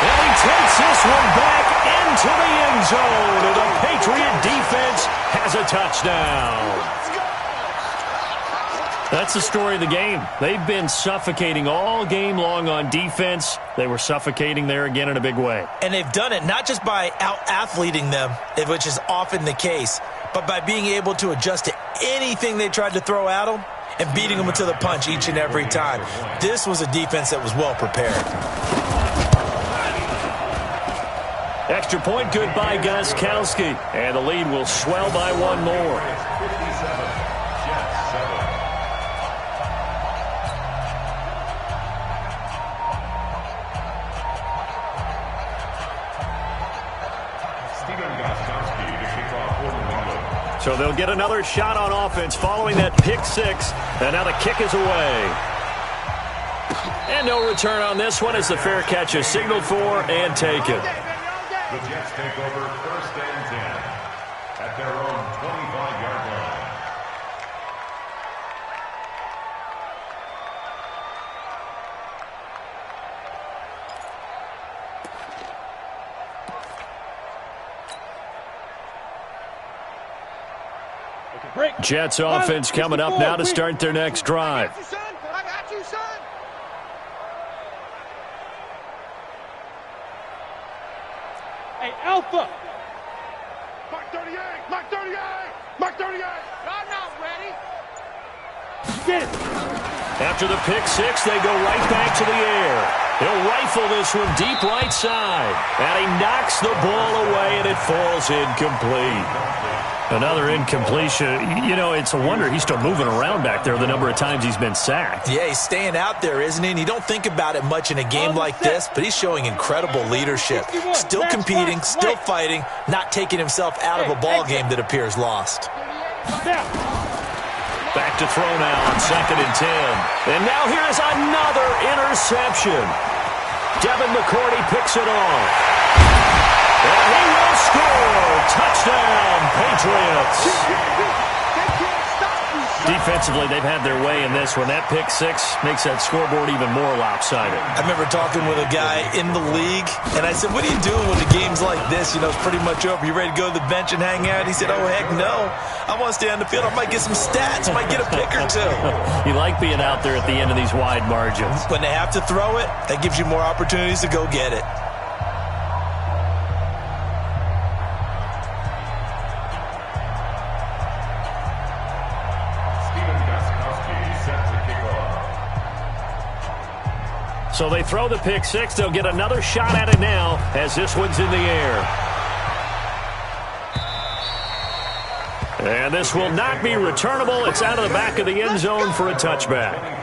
And he takes this one back into the end zone. And the Patriot defense has a touchdown. That's the story of the game. They've been suffocating all game long on defense. They were suffocating there again in a big way. And they've done it not just by out-athleting them, which is often the case, but by being able to adjust to anything they tried to throw at them and beating them to the punch each and every time. This was a defense that was well prepared. Extra point good by Gostkowski. And the lead will swell by 1 more. 57, Jets 7. So they'll get another shot on offense following that pick 6. And now the kick is away. And no return on this one as the fair catch is signaled for and taken. The Jets take over 1st and 10 at their own 25-yard line. Jets offense coming up now to start their next drive. I got you, son. Hey, Alpha. Mark 38! Mark 38! Mark 38! I'm not ready. Get it. After the pick six, they go right back to the air. He'll rifle this one deep right side. And he knocks the ball away, and it falls incomplete. Another incompletion. You know, it's a wonder he's still moving around back there the number of times he's been sacked. Yeah, he's staying out there, isn't he? And you don't think about it much in a game like this, but he's showing incredible leadership. Still competing, still fighting, not taking himself out of a ball game that appears lost. Back to throw now on 2nd and 10. And now here's another interception. Devin McCourty picks it off. And he will score. Touchdown, Patriots. Defensively, they've had their way in this one. That pick six makes that scoreboard even more lopsided. I remember talking with a guy in the league, and I said, what are you doing when the game's like this? You know, it's pretty much over. You ready to go to the bench and hang out? He said, oh, heck no. I want to stay on the field. I might get some stats. I might get a pick or two. You like being out there at the end of these wide margins. When they have to throw it, that gives you more opportunities to go get it. So they throw the pick six. They'll get another shot at it now as this one's in the air. And this will not be returnable. It's out of the back of the end zone for a touchback.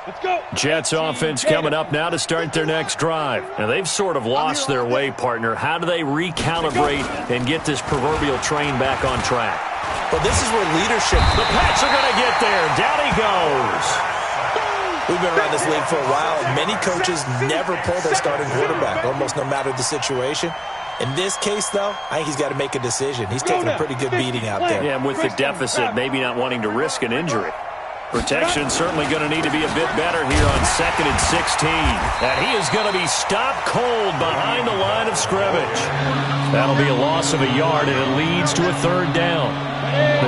Let's go. Jets offense coming up now to start their next drive. Now, they've sort of lost their way, partner. How do they recalibrate and get this proverbial train back on track? Well, this is where leadership... The Pats are going to get there. Down he goes. We've been around this league for a while, and many coaches never pull their starting quarterback, almost no matter the situation. In this case, though, I think he's got to make a decision. He's taking a pretty good beating out there. Yeah, with the deficit, maybe not wanting to risk an injury. Protection certainly going to need to be a bit better here on 2nd and 16. And he is going to be stopped cold behind the line of scrimmage. That'll be a loss of a yard, and it leads to a 3rd down.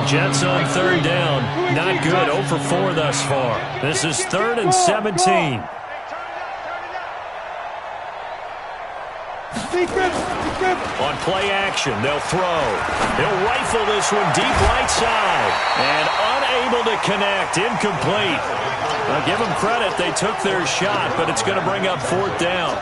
The Jets on 3rd down. Not good. 0 for 4 thus far. This is 3rd and 17. On play action, they'll throw. He'll rifle this one deep right side. And unable to connect. Incomplete. Now, give them credit. They took their shot, but it's going to bring up 4th down.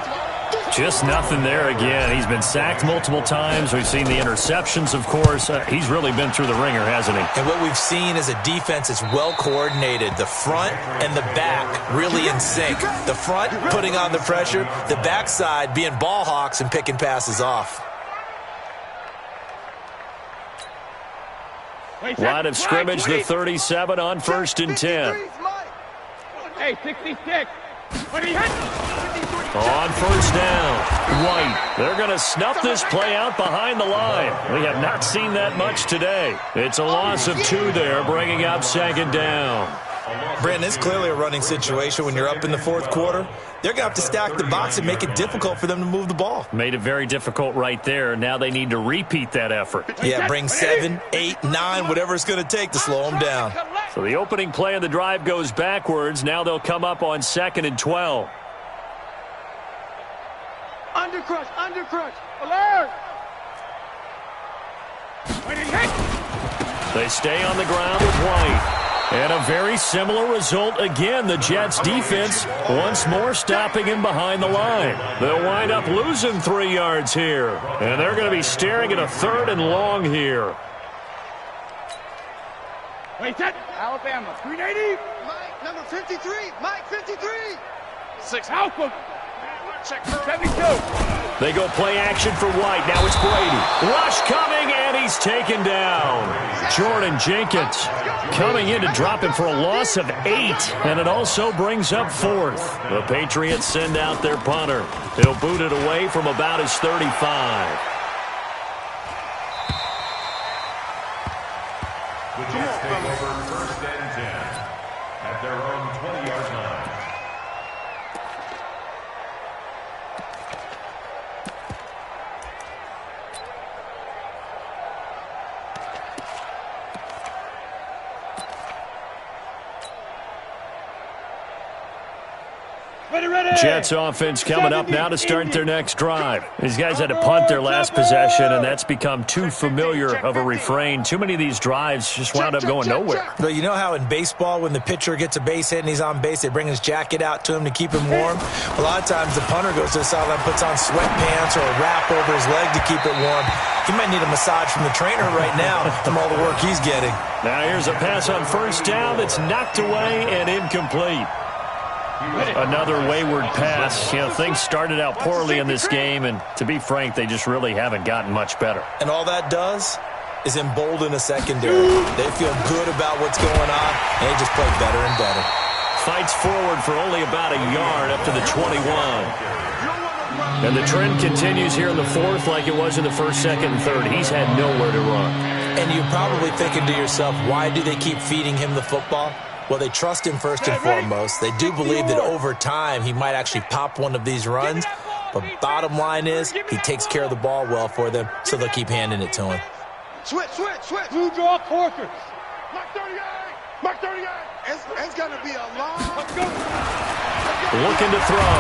Just nothing there again. He's been sacked multiple times. We've seen the interceptions, of course. He's really been through the ringer, hasn't he? And what we've seen is a defense that's well coordinated. The front and the back really in sync. The front putting on the pressure. The backside being ball hawks and picking passes off. Line of scrimmage, the 37 on 1st and 10. Hey, 66. What are you hitting? On 1st down, White. They're going to snuff this play out behind the line. We have not seen that much today. It's a loss of 2 there, bringing up 2nd down. Brandon, it's clearly a running situation when you're up in the 4th quarter. They're going to have to stack the box and make it difficult for them to move the ball. Made it very difficult right there. Now they need to repeat that effort. Yeah, bring 7, 8, 9, whatever it's going to take to slow them down. So the opening play of the drive goes backwards. Now they'll come up on 2nd and 12. Undercrush. Alert. They stay on the ground with White. And a very similar result again. The Jets defense once more stopping him behind the line. They'll wind up losing 3 yards here. And they're going to be staring at a 3rd and long here. Wait, that Alabama, 380. Mike, number 53. Mike, 53. 6 Alpha. Check 72. They go play action for White. Now it's Brady. Rush coming, and he's taken down. Jordan Jenkins coming in to drop him for a loss of 8. And it also brings up 4th. The Patriots send out their punter. He'll boot it away from about his 35. The Jets take over 1st and 10 at their own 20-yard line. Jets offense coming up now to start their next drive. These guys had to punt their last possession, and that's become too familiar of a refrain. Too many of these drives just wound up going nowhere. But you know how in baseball, when the pitcher gets a base hit and he's on base, they bring his jacket out to him to keep him warm? A lot of times the punter goes to the sideline, puts on sweatpants or a wrap over his leg to keep it warm. He might need a massage from the trainer right now from all the work he's getting. Now here's a pass on first down that's knocked away and incomplete. Another wayward pass. You know, things started out poorly in this game, and to be frank, they just really haven't gotten much better. And all that does is embolden a secondary. They feel good about what's going on, and they just play better and better. Fights forward for only about a yard up to the 21. And the trend continues here in the fourth like it was in the first, second, and third. He's had nowhere to run. And you're probably thinking to yourself, why do they keep feeding him the football? Well, they trust him first and foremost. They do believe that over time he might actually pop one of these runs. But bottom line is he takes care of the ball well for them, so they'll keep handing it to him. Switch. Blue draw quarters. Mark 38. Mark 38. It's going to be a long. Let's go. Looking to throw.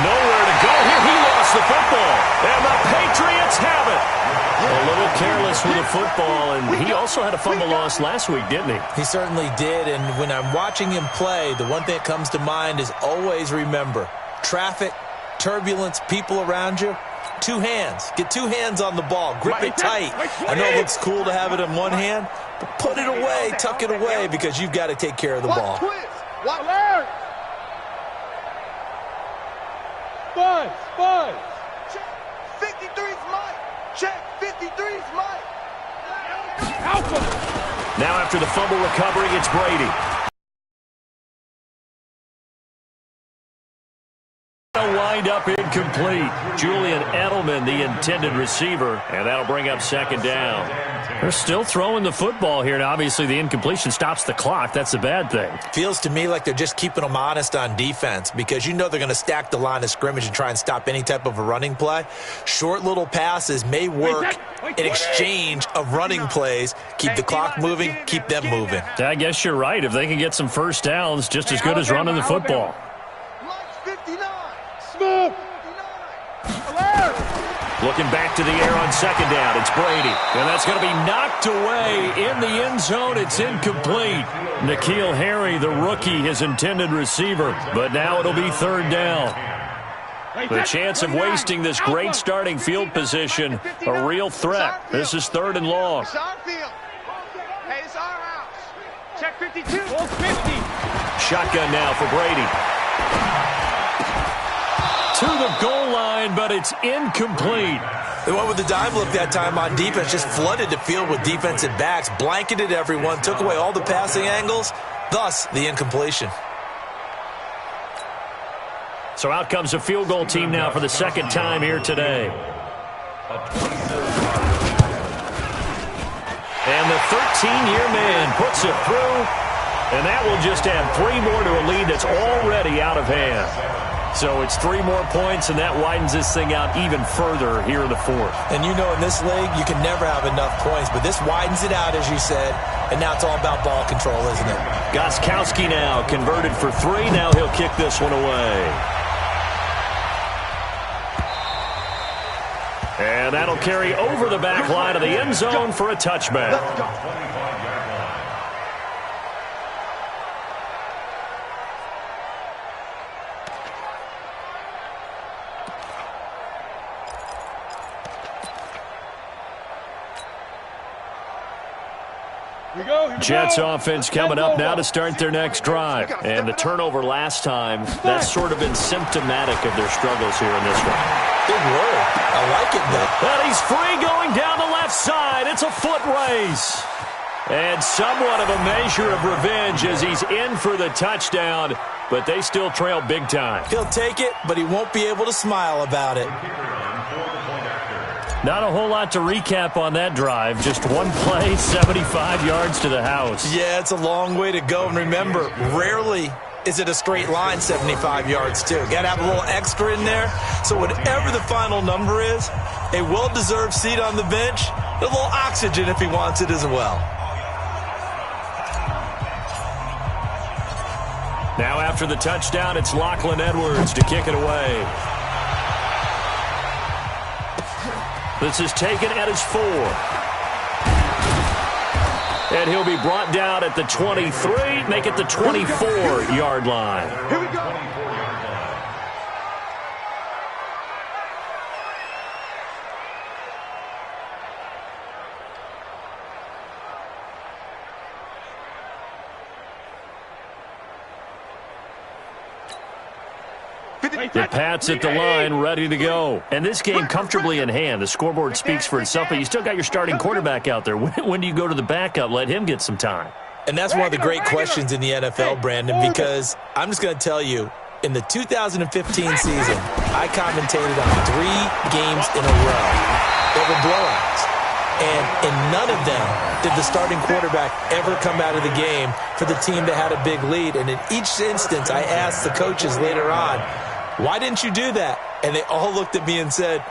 Nowhere to go here. He lost the football. And the Patriots have it. A little careless with the football, and he also had a fumble loss last week, didn't he? He certainly did, and when I'm watching him play, the one thing that comes to mind is always remember, traffic, turbulence, people around you, two hands. Get two hands on the ball. Grip it tight. I know it looks cool to have it in one hand, but put it away, tuck it away, because you've got to take care of the ball. Watch. Alert. Buzz. Check. 53's Mike. Check. 53's Mike. Alpha. Now after the fumble recovery, it's Brady. Wind up incomplete. Julian Edelman, the intended receiver, and that'll bring up second down. They're still throwing the football here, and obviously the incompletion stops the clock. That's a bad thing. Feels to me like they're just keeping them honest on defense because you know they're going to stack the line of scrimmage and try and stop any type of a running play. Short little passes may work in exchange of running plays. Keep the clock moving, keep them moving. I guess you're right. If they can get some first downs, just as good as running the football. Mike's 59. Smooth. Alert. Looking back to the air on second down, it's Brady. And that's going to be knocked away in the end zone. It's incomplete. N'Keal Harry, the rookie, his intended receiver. But now it'll be third down. The chance of wasting this great starting field position, a real threat. This is third and long. It's our field. Hey, it's our house. Check 52. 450. Shotgun now for Brady. To the goal line, but it's incomplete. They went with the dive look that time on defense, just flooded the field with defensive backs, blanketed everyone, took away all the passing angles, thus the incompletion. So out comes a field goal team now for the second time here today. And the 13-year man puts it through, and that will just add 3 more to a lead that's already out of hand. So it's 3 more points, and that widens this thing out even further here in the fourth. And you know in this league, you can never have enough points, but this widens it out, as you said, and now it's all about ball control, isn't it? Gostkowski now converted for 3. Now he'll kick this one away. And that'll carry over the back line of the end zone for a touchback. Jets offense coming up now to start their next drive. And the turnover last time, that's sort of been symptomatic of their struggles here in this one. Big word. I like it, though. And he's free going down the left side. It's a foot race. And somewhat of a measure of revenge as he's in for the touchdown, but they still trail big time. He'll take it, but he won't be able to smile about it. Not a whole lot to recap on that drive. Just one play, 75 yards to the house. Yeah, it's a long way to go. And remember, rarely is it a straight line 75 yards, too. Got to have a little extra in there. So whatever the final number is, a well-deserved seat on the bench, a little oxygen if he wants it as well. Now after the touchdown, it's Lachlan Edwards to kick it away. This is taken at his 4. And he'll be brought down at the 23, make it the 24-yard line. Here we go. The Pats at the line, ready to go. And this game comfortably in hand. The scoreboard speaks for itself, but you still got your starting quarterback out there. When do you go to the backup? Let him get some time. And that's one of the great questions in the NFL, Brandon, because I'm just going to tell you, in the 2015 season, I commentated on 3 games in a row that were blowouts. And in none of them did the starting quarterback ever come out of the game for the team that had a big lead. And in each instance, I asked the coaches later on, why didn't you do that? And they all looked at me and said,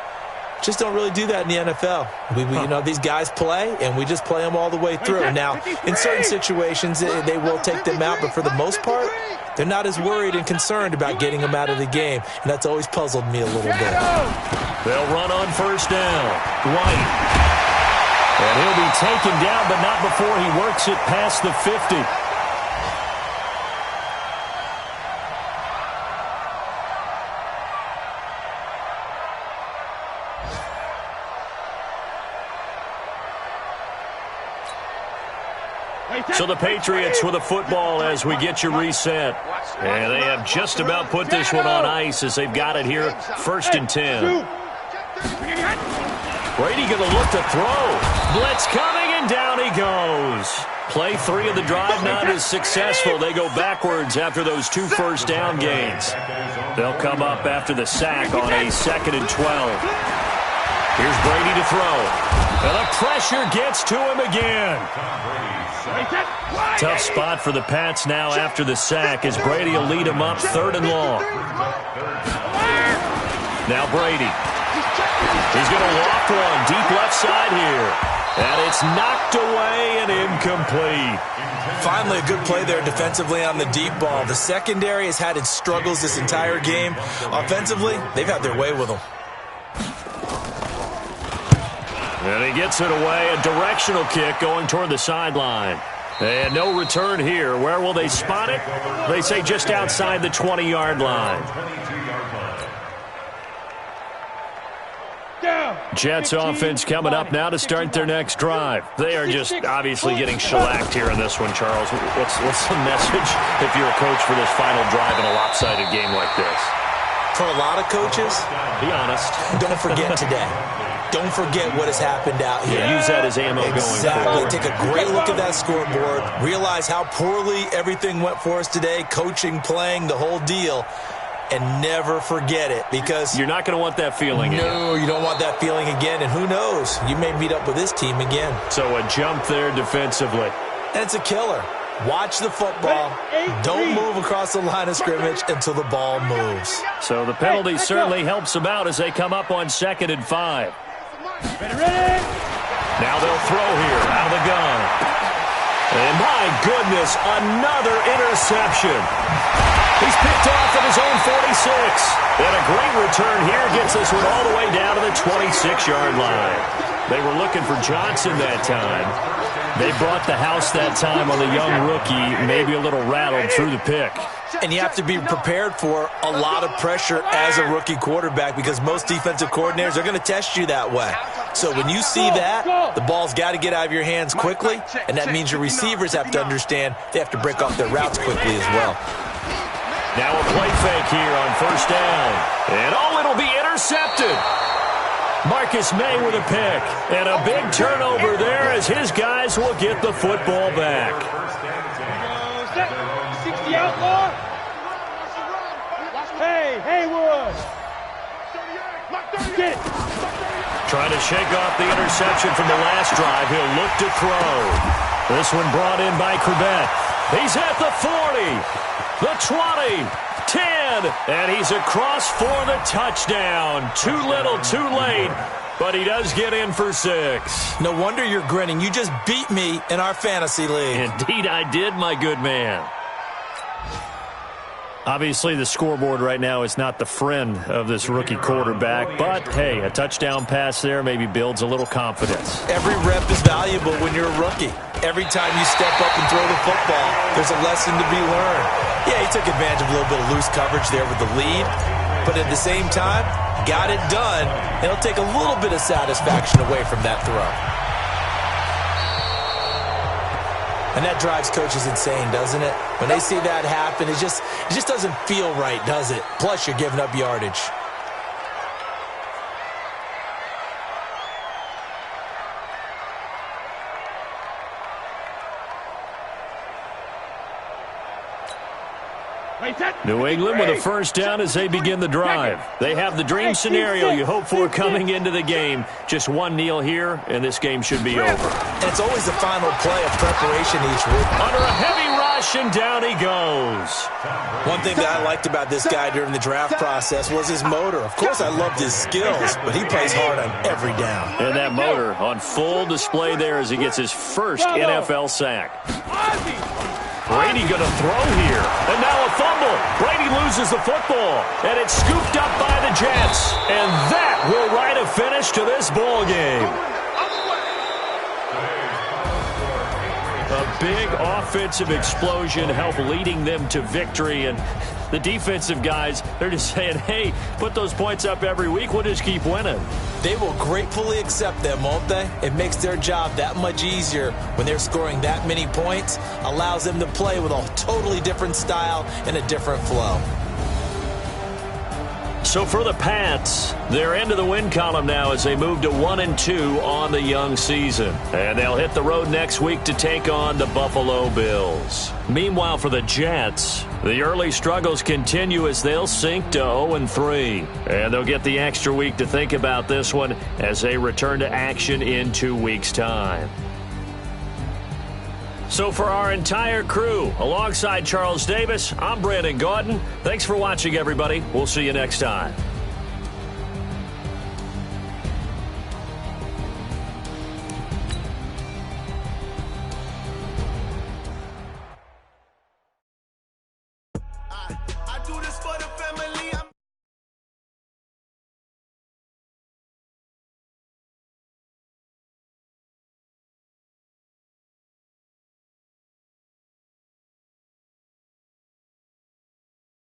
just don't really do that in the NFL. You know, these guys play, and we just play them all the way through. Now, in certain situations, they will take them out, but for the most part, they're not as worried and concerned about getting them out of the game, and that's always puzzled me a little bit. They'll run on first down. White. And he'll be taken down, but not before he works it past the 50. So the Patriots with a football as we get you reset. And they have just about put this one on ice as they've got it here, 1st and 10. Brady going to look to throw. Blitz coming, and down he goes. Play 3 of the drive not as successful. They go backwards after those 2 first-down gains. They'll come up after the sack on a 2nd and 12. Here's Brady to throw. And the pressure gets to him again. Tough spot for the Pats now after the sack as Brady will lead him up 3rd and long. Now Brady. He's going to loft one deep left side here. And it's knocked away and incomplete. Finally, a good play there defensively on the deep ball. The secondary has had its struggles this entire game. Offensively, they've had their way with them. And he gets it away, a directional kick going toward the sideline. And no return here. Where will they spot it? They say just outside the 20-yard line. Jets offense coming up now to start their next drive. They are just obviously getting shellacked here in this one, Charles. What's the message if you're a coach for this final drive in a lopsided game like this? For a lot of coaches, be honest, don't forget today. Don't forget what has happened out here. Yeah, use that as ammo going forward. Take a great look at that scoreboard. Realize how poorly everything went for us today. Coaching, playing, the whole deal. And never forget it, because you're not going to want that feeling again. No, you don't want that feeling again. And who knows? You may meet up with this team again. So a jump there defensively. And it's a killer. Watch the football. Don't move across the line of scrimmage until the ball moves. So the penalty certainly helps them out as they come up on 2nd and 5. Now they'll throw here out of the gun. And my goodness, another interception. He's picked off at his own 46. And a great return here gets this one all the way down to the 26-yard line. They were looking for Johnson that time. They brought the house that time on the young rookie, maybe a little rattled through the pick. And you have to be prepared for a lot of pressure as a rookie quarterback, because most defensive coordinators are going to test you that way. So when you see that, the ball's got to get out of your hands quickly, and that means your receivers have to understand they have to break off their routes quickly as well. Now a play fake here on 1st down. And it'll be intercepted. Marcus May with a pick. And a big turnover there as his guys will get the football back. 60 outlaw. Hey, Haywood. Get it. Trying to shake off the interception from the last drive. He'll look to throw. This one brought in by Corbett. He's at the 40. The 20, 10, and he's across for the touchdown. Too little, too late, but he does get in for 6. No wonder you're grinning. You just beat me in our fantasy league. Indeed I did, my good man. Obviously, the scoreboard right now is not the friend of this rookie quarterback, but, hey, a touchdown pass there maybe builds a little confidence. Every rep is valuable when you're a rookie. Every time you step up and throw the football, there's a lesson to be learned. Yeah, he took advantage of a little bit of loose coverage there with the lead, but at the same time, got it done, and he'll take a little bit of satisfaction away from that throw. And that drives coaches insane, doesn't it? When they see that happen, it just doesn't feel right, does it? Plus, you're giving up yardage. New England with a first down as they begin the drive. They have the dream scenario you hope for coming into the game. Just one kneel here, and this game should be over. And it's always the final play of preparation each week. Under a heavy rush, and down he goes. One thing that I liked about this guy during the draft process was his motor. Of course, I loved his skills, but he plays hard on every down. And that motor on full display there as he gets his first NFL sack. Brady going to throw here. And now a fumble. Brady loses the football. And it's scooped up by the Jets. And that will write a finish to this ball game. A big offensive explosion helped leading them to victory. And the defensive guys, they're just saying, hey, put those points up every week. We'll just keep winning. They will gratefully accept them, won't they? It makes their job that much easier when they're scoring that many points. Allows them to play with a totally different style and a different flow. So for the Pats, they're into the win column now as they move to 1-2 on the young season. And they'll hit the road next week to take on the Buffalo Bills. Meanwhile, for the Jets, the early struggles continue as they'll sink to 0-3. And they'll get the extra week to think about this one as they return to action in 2 weeks' time. So for our entire crew, alongside Charles Davis, I'm Brandon Gaudin. Thanks for watching, everybody. We'll see you next time.